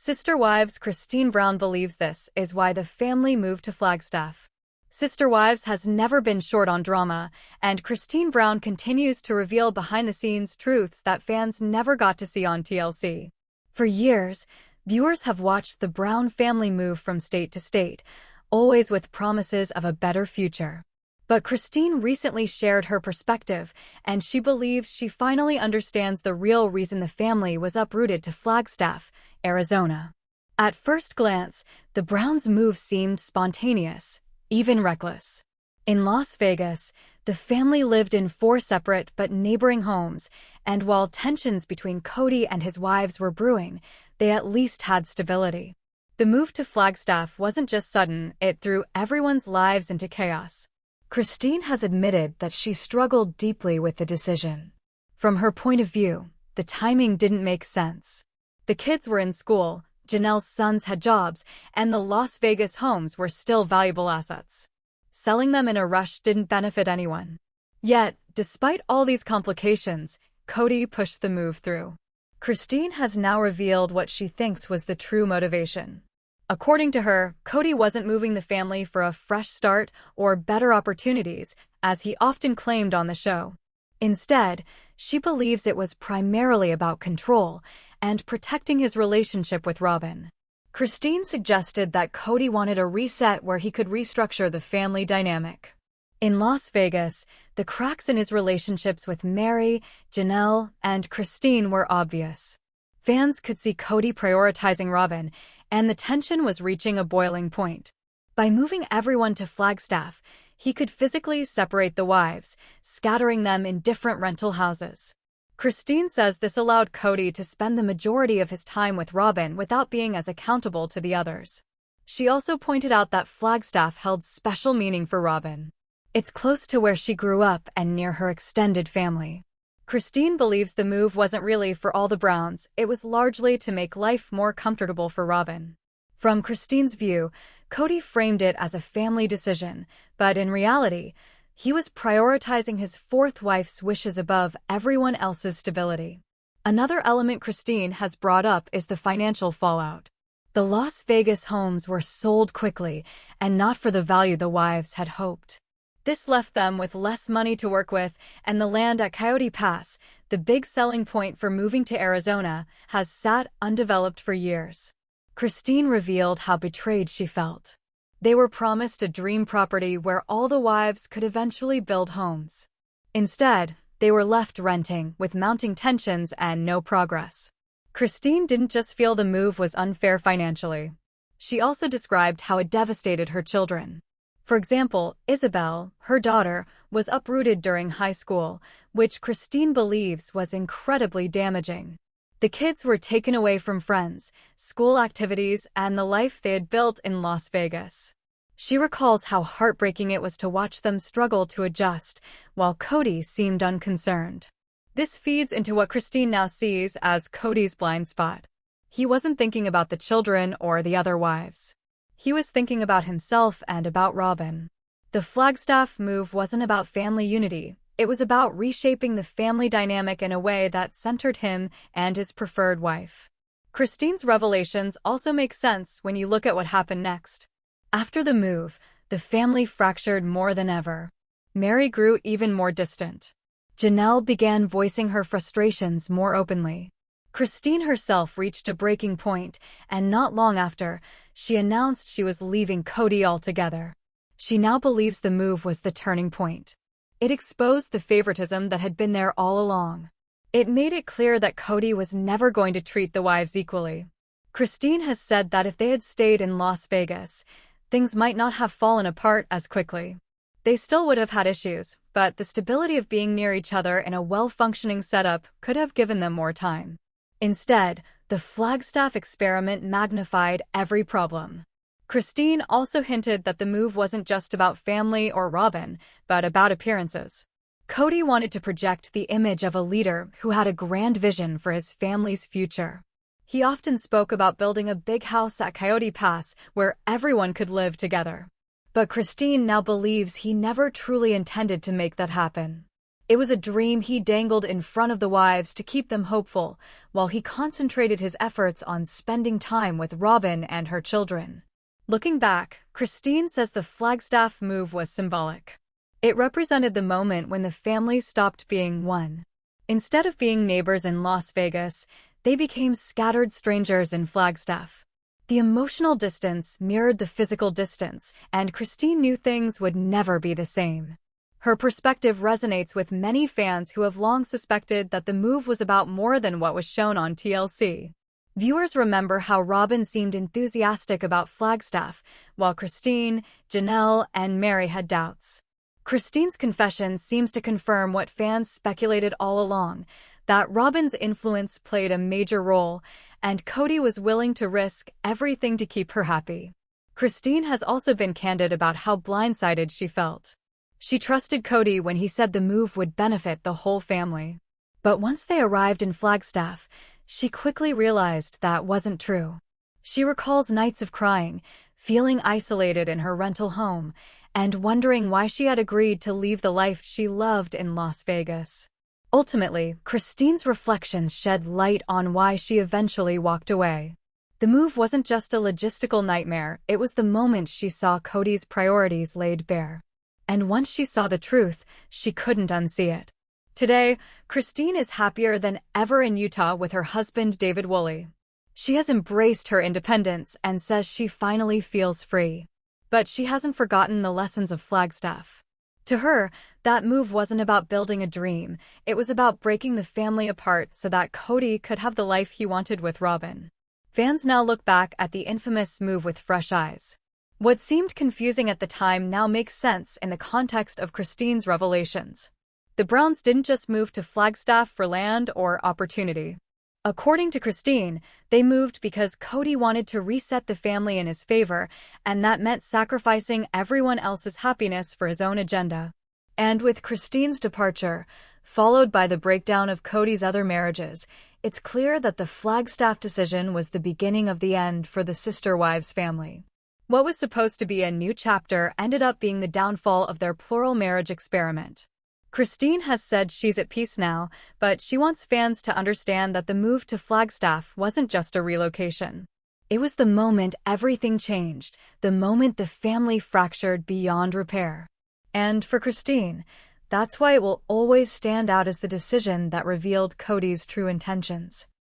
Sister Wives Christine Brown believes this is why the family moved to Flagstaff. Sister Wives has never been short on drama, and Christine Brown continues to reveal behind-the-scenes truths that fans never got to see on TLC. For years, viewers have watched the Brown family move from state to state, always with promises of a better future. But Christine recently shared her perspective, and she believes she finally understands the real reason the family was uprooted to Flagstaff, Arizona. At first glance, the Browns' move seemed spontaneous, even reckless. In Las Vegas, the family lived in 4 separate but neighboring homes, and while tensions between Cody and his wives were brewing, they at least had stability. The move to Flagstaff wasn't just sudden, it threw everyone's lives into chaos. Christine has admitted that she struggled deeply with the decision. From her point of view, the timing didn't make sense. The kids were in school, Janelle's sons had jobs, and the Las Vegas homes were still valuable assets. Selling them in a rush didn't benefit anyone. Yet, despite all these complications, Cody pushed the move through. Christine has now revealed what she thinks was the true motivation. According to her, Cody wasn't moving the family for a fresh start or better opportunities, as he often claimed on the show. Instead, she believes it was primarily about control and protecting his relationship with Robin. Christine suggested that Cody wanted a reset where he could restructure the family dynamic. In Las Vegas, the cracks in his relationships with Mary, Janelle, and Christine were obvious. Fans could see Cody prioritizing Robin, and the tension was reaching a boiling point. By moving everyone to Flagstaff, he could physically separate the wives, scattering them in different rental houses. Christine says this allowed Cody to spend the majority of his time with Robin without being as accountable to the others. She also pointed out that Flagstaff held special meaning for Robin. It's close to where she grew up and near her extended family. Christine believes the move wasn't really for all the Browns, it was largely to make life more comfortable for Robin. From Christine's view, Cody framed it as a family decision, but in reality, he was prioritizing his 4th wife's wishes above everyone else's stability. Another element Christine has brought up is the financial fallout. The Las Vegas homes were sold quickly, and not for the value the wives had hoped. This left them with less money to work with, and the land at Coyote Pass, the big selling point for moving to Arizona, has sat undeveloped for years. Christine revealed how betrayed she felt. They were promised a dream property where all the wives could eventually build homes. Instead, they were left renting, with mounting tensions and no progress. Christine didn't just feel the move was unfair financially. She also described how it devastated her children. For example, Isabel, her daughter, was uprooted during high school, which Christine believes was incredibly damaging. The kids were taken away from friends, school activities, and the life they had built in Las Vegas. She recalls how heartbreaking it was to watch them struggle to adjust, while Cody seemed unconcerned. This feeds into what Christine now sees as Cody's blind spot. He wasn't thinking about the children or the other wives. He was thinking about himself and about Robin. The Flagstaff move wasn't about family unity. It was about reshaping the family dynamic in a way that centered him and his preferred wife. Christine's revelations also make sense when you look at what happened next. After the move, the family fractured more than ever. Mary grew even more distant. Janelle began voicing her frustrations more openly. Christine herself reached a breaking point, and not long after, she announced she was leaving Cody altogether. She now believes the move was the turning point. It exposed the favoritism that had been there all along. It made it clear that Cody was never going to treat the wives equally. Christine has said that if they had stayed in Las Vegas, things might not have fallen apart as quickly. They still would have had issues, but the stability of being near each other in a well-functioning setup could have given them more time. Instead, the Flagstaff experiment magnified every problem. Christine also hinted that the move wasn't just about family or Robin, but about appearances. Cody wanted to project the image of a leader who had a grand vision for his family's future. He often spoke about building a big house at Coyote Pass where everyone could live together. But Christine now believes he never truly intended to make that happen. It was a dream he dangled in front of the wives to keep them hopeful, while he concentrated his efforts on spending time with Robin and her children. Looking back, Christine says the Flagstaff move was symbolic. It represented the moment when the family stopped being one. Instead of being neighbors in Las Vegas, they became scattered strangers in Flagstaff. The emotional distance mirrored the physical distance, and Christine knew things would never be the same. Her perspective resonates with many fans who have long suspected that the move was about more than what was shown on TLC. Viewers remember how Robin seemed enthusiastic about Flagstaff, while Christine, Janelle, and Mary had doubts. Christine's confession seems to confirm what fans speculated all along, that Robin's influence played a major role, and Cody was willing to risk everything to keep her happy. Christine has also been candid about how blindsided she felt. She trusted Cody when he said the move would benefit the whole family. But once they arrived in Flagstaff, she quickly realized that wasn't true. She recalls nights of crying, feeling isolated in her rental home, and wondering why she had agreed to leave the life she loved in Las Vegas. Ultimately, Christine's reflections shed light on why she eventually walked away. The move wasn't just a logistical nightmare, it was the moment she saw Cody's priorities laid bare. And once she saw the truth, she couldn't unsee it. Today, Christine is happier than ever in Utah with her husband David Woolley. She has embraced her independence and says she finally feels free. But she hasn't forgotten the lessons of Flagstaff. To her, that move wasn't about building a dream, it was about breaking the family apart so that Cody could have the life he wanted with Robin. Fans now look back at the infamous move with fresh eyes. What seemed confusing at the time now makes sense in the context of Christine's revelations. The Browns didn't just move to Flagstaff for land or opportunity. According to Christine, they moved because Cody wanted to reset the family in his favor, and that meant sacrificing everyone else's happiness for his own agenda. And with Christine's departure, followed by the breakdown of Cody's other marriages, it's clear that the Flagstaff decision was the beginning of the end for the Sister Wives family. What was supposed to be a new chapter ended up being the downfall of their plural marriage experiment. Christine has said she's at peace now, but she wants fans to understand that the move to Flagstaff wasn't just a relocation. It was the moment everything changed, the moment the family fractured beyond repair. And for Christine, that's why it will always stand out as the decision that revealed Cody's true intentions.